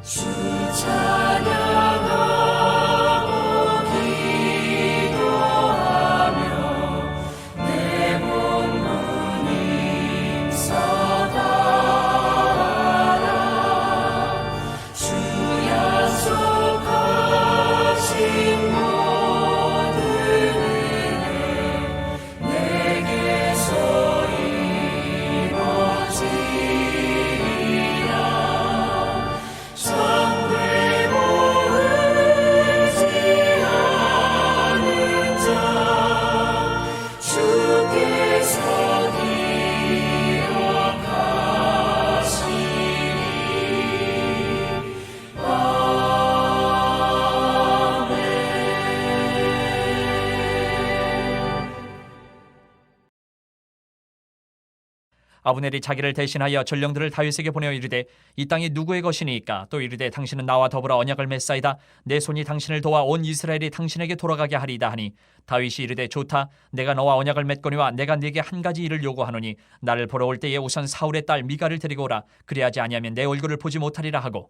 주 찬양하고 기도하며 내 몸 힘써 다하라. 주 약속하신 모든 은혜 내게서 이루어지리라. 장래 모으지 않은 자 주께서 기억하시리. 아브넬이 자기를 대신하여 전령들을 다윗에게 보내어 이르되 이 땅이 누구의 것이니까? 또 이르되 당신은 나와 더불어 언약을 맺사이다. 내 손이 당신을 도와 온 이스라엘이 당신에게 돌아가게 하리이다 하니 다윗이 이르되 좋다. 내가 너와 언약을 맺거니와 내가 네게 한 가지 일을 요구하노니 나를 보러 올 때에 우선 사울의 딸 미갈을 데리고 오라. 그리하지 아니하면 내 얼굴을 보지 못하리라 하고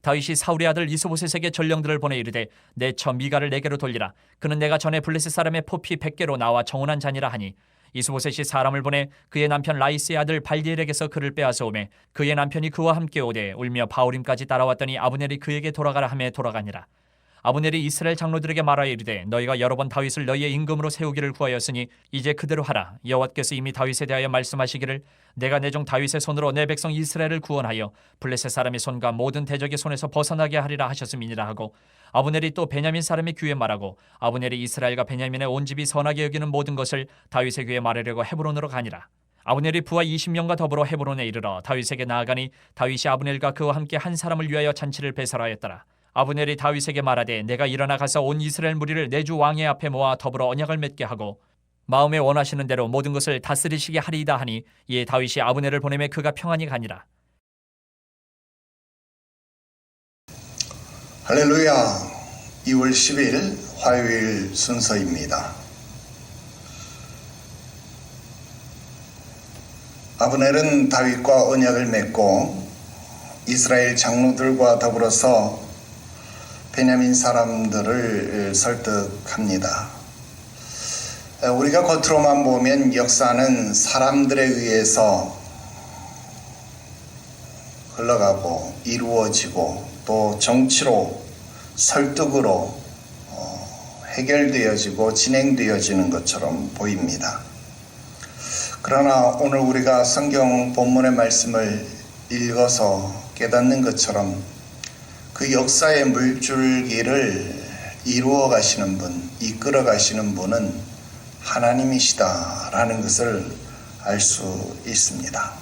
다윗이 사울의 아들 이스보셋에게 전령들을 보내 이르되 내 처 미갈을 내게로 돌리라. 그는 내가 전에 블레셋 사람의 포피 100개로 나와 정혼한 자니라 하니 이스보셋이 사람을 보내 그의 남편 라이스의 아들 발디엘에게서 그를 빼앗아 오매 그의 남편이 그와 함께 오되 울며 바후림까지 따라왔더니 아브넬이 그에게 돌아가라 하매 돌아가니라. 아브넬이 이스라엘 장로들에게 말하여 이르되 너희가 여러 번 다윗을 너희의 임금으로 세우기를 구하였으니 이제 그대로 하라. 여호와께서 이미 다윗에 대하여 말씀하시기를 내가 내 종 다윗의 손으로 내 백성 이스라엘을 구원하여 블레셋 사람의 손과 모든 대적의 손에서 벗어나게 하리라 하셨음이니라 하고 아브넬이 또 베냐민 사람의 귀에 말하고 아브넬이 이스라엘과 베냐민의 온 집이 선하게 여기는 모든 것을 다윗의 귀에 말하려고 헤브론으로 가니라. 아브넬이 부하 20명과 더불어 헤브론에 이르러 다윗에게 나아가니 다윗이 아브넬과 그와 함께 한 사람을 위하여 잔치를 배설하였더라. 아브넬이 다윗에게 말하되 내가 일어나 가서 온 이스라엘 무리를 내 주 왕의 앞에 모아 더불어 언약을 맺게 하고 마음에 원하시는 대로 모든 것을 다스리시게 하리이다 하니 이에 다윗이 아브넬을 보내매 그가 평안히 가니라. 할렐루야. 2월 10일 화요일 순서입니다. 아브넬은 다윗과 언약을 맺고 이스라엘 장로들과 더불어서 베냐민 사람들을 설득합니다. 우리가 겉으로만 보면 역사는 사람들에 의해서 흘러가고 이루어지고 또 정치로 설득으로 해결되어지고 진행되어지는 것처럼 보입니다. 그러나 오늘 우리가 성경 본문의 말씀을 읽어서 깨닫는 것처럼 그 역사의 물줄기를 이루어 가시는 분, 이끌어 가시는 분은 하나님이시다라는 것을 알 수 있습니다.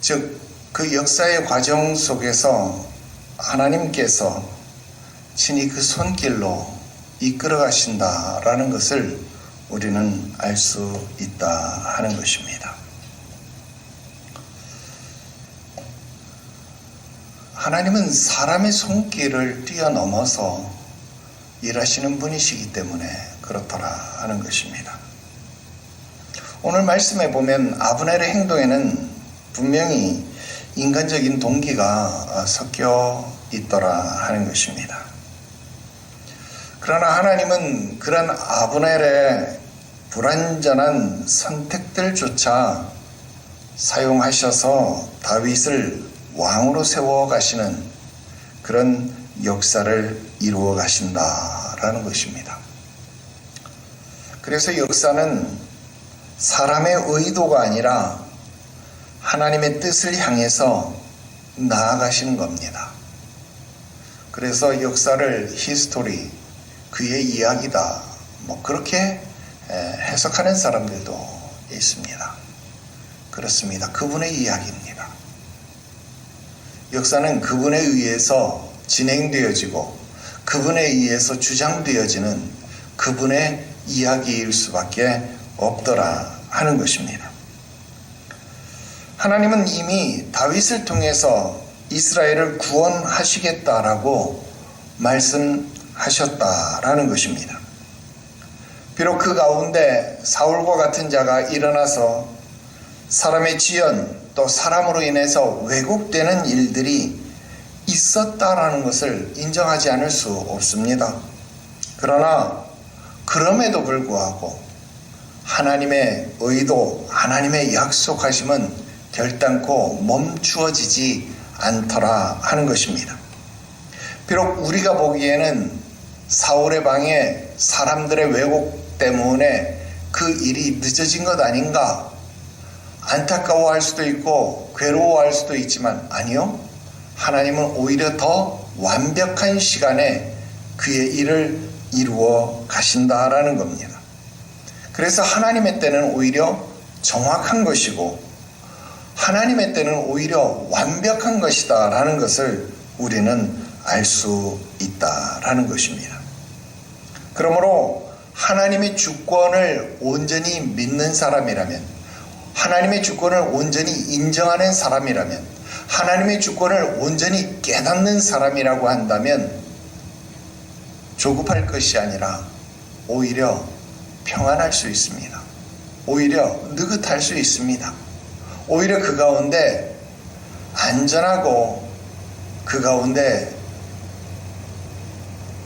즉, 그 역사의 과정 속에서 하나님께서 친히 그 손길로 이끌어 가신다라는 것을 우리는 알 수 있다 하는 것입니다. 하나님은 사람의 손길을 뛰어넘어서 일하시는 분이시기 때문에 그렇더라 하는 것입니다. 오늘 말씀에 보면 아브넬의 행동에는 분명히 인간적인 동기가 섞여 있더라 하는 것입니다. 그러나 하나님은 그런 아브넬의 불완전한 선택들조차 사용하셔서 다윗을 왕으로 세워 가시는 그런 역사를 이루어 가신다라는 것입니다. 그래서 역사는 사람의 의도가 아니라 하나님의 뜻을 향해서 나아가시는 겁니다. 그래서 역사를 히스토리, 그의 이야기다, 그렇게 해석하는 사람들도 있습니다. 그렇습니다. 그분의 이야기입니다. 역사는 그분에 의해서 진행되어지고 그분에 의해서 주장되어지는 그분의 이야기일 수밖에 없더라 하는 것입니다. 하나님은 이미 다윗을 통해서 이스라엘을 구원하시겠다라고 말씀하셨다라는 것입니다. 비록 그 가운데 사울과 같은 자가 일어나서 사람의 지연 또 사람으로 인해서 왜곡되는 일들이 있었다라는 것을 인정하지 않을 수 없습니다. 그러나 그럼에도 불구하고 하나님의 의도, 하나님의 약속하심은 결단코 멈추어지지 않더라 하는 것입니다. 비록 우리가 보기에는 사울의 방에 사람들의 왜곡 때문에 그 일이 늦어진 것 아닌가 안타까워할 수도 있고 괴로워할 수도 있지만 아니요. 하나님은 오히려 더 완벽한 시간에 그의 일을 이루어 가신다라는 겁니다. 그래서 하나님의 때는 오히려 정확한 것이고 하나님의 때는 오히려 완벽한 것이다라는 것을 우리는 알 수 있다라는 것입니다. 그러므로 하나님의 주권을 온전히 믿는 사람이라면, 하나님의 주권을 온전히 인정하는 사람이라면, 하나님의 주권을 온전히 깨닫는 사람이라고 한다면 조급할 것이 아니라 오히려 평안할 수 있습니다. 오히려 느긋할 수 있습니다. 오히려 그 가운데 안전하고 그 가운데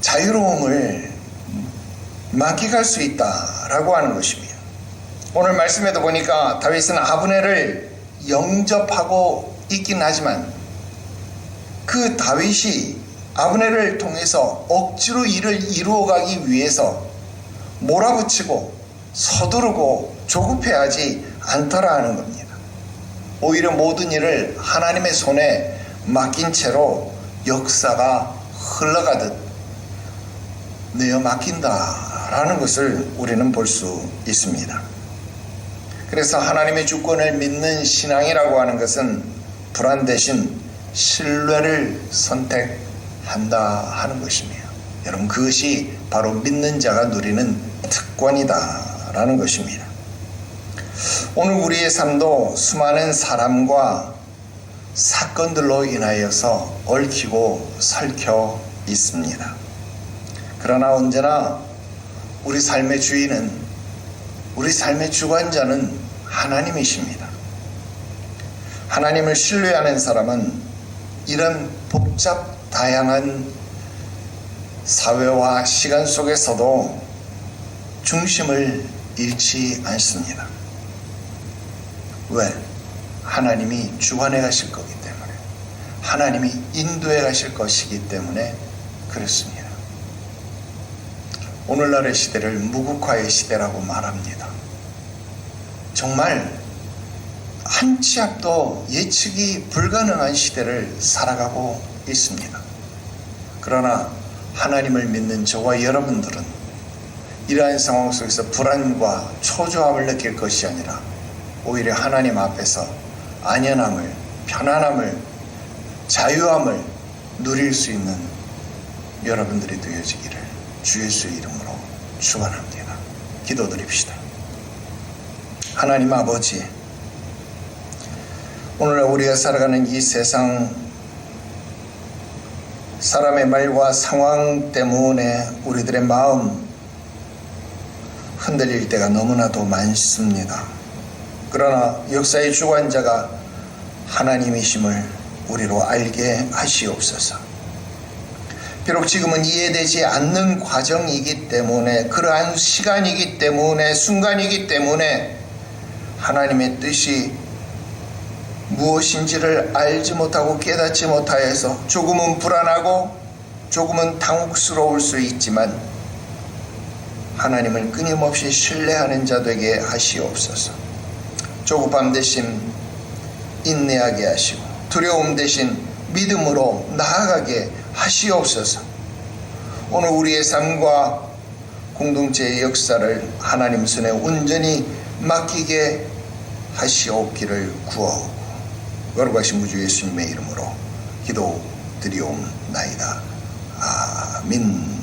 자유로움을 만끽할 수 있다라고 하는 것입니다. 오늘 말씀에도 보니까 다윗은 아브넬을 영접하고 있긴 하지만 그 다윗이 아브넬을 통해서 억지로 일을 이루어가기 위해서 몰아붙이고 서두르고 조급해하지 않더라 하는 겁니다. 오히려 모든 일을 하나님의 손에 맡긴 채로 역사가 흘러가듯 내어 맡긴다라는 것을 우리는 볼 수 있습니다. 그래서 하나님의 주권을 믿는 신앙이라고 하는 것은 불안 대신 신뢰를 선택한다 하는 것입니다. 여러분, 그것이 바로 믿는 자가 누리는 특권이다라는 것입니다. 오늘 우리의 삶도 수많은 사람과 사건들로 인하여서 얽히고 설켜 있습니다. 그러나 언제나 우리 삶의 주인은, 우리 삶의 주관자는 하나님이십니다. 하나님을 신뢰하는 사람은 이런 복잡 다양한 사회와 시간 속에서도 중심을 잃지 않습니다. 왜? 하나님이 주관해 가실 거기 때문에, 하나님이 인도해 가실 것이기 때문에 그렇습니다. 오늘날의 시대를 무국화의 시대라고 말합니다. 정말 한 치 앞도 예측이 불가능한 시대를 살아가고 있습니다. 그러나 하나님을 믿는 저와 여러분들은 이러한 상황 속에서 불안과 초조함을 느낄 것이 아니라 오히려 하나님 앞에서 안연함을, 편안함을, 자유함을 누릴 수 있는 여러분들이 되어지기를 주 예수의 이름으로 축원합니다. 기도드립시다. 하나님 아버지, 오늘 우리가 살아가는 이 세상, 사람의 말과 상황 때문에 우리들의 마음 흔들릴 때가 너무나도 많습니다. 그러나 역사의 주관자가 하나님이심을 우리로 알게 하시옵소서. 비록 지금은 이해되지 않는 과정이기 때문에, 그러한 시간이기 때문에, 순간이기 때문에 하나님의 뜻이 무엇인지를 알지 못하고 깨닫지 못하여서 조금은 불안하고 조금은 당혹스러울 수 있지만 하나님을 끊임없이 신뢰하는 자 되게 하시옵소서. 조급함 대신 인내하게 하시고 두려움 대신 믿음으로 나아가게 하시옵소서. 오늘 우리의 삶과 공동체의 역사를 하나님 손에 온전히 맡기게 하시옵기를 구하옵고 거룩하신 구주 예수님의 이름으로 기도드리옵나이다. 아멘.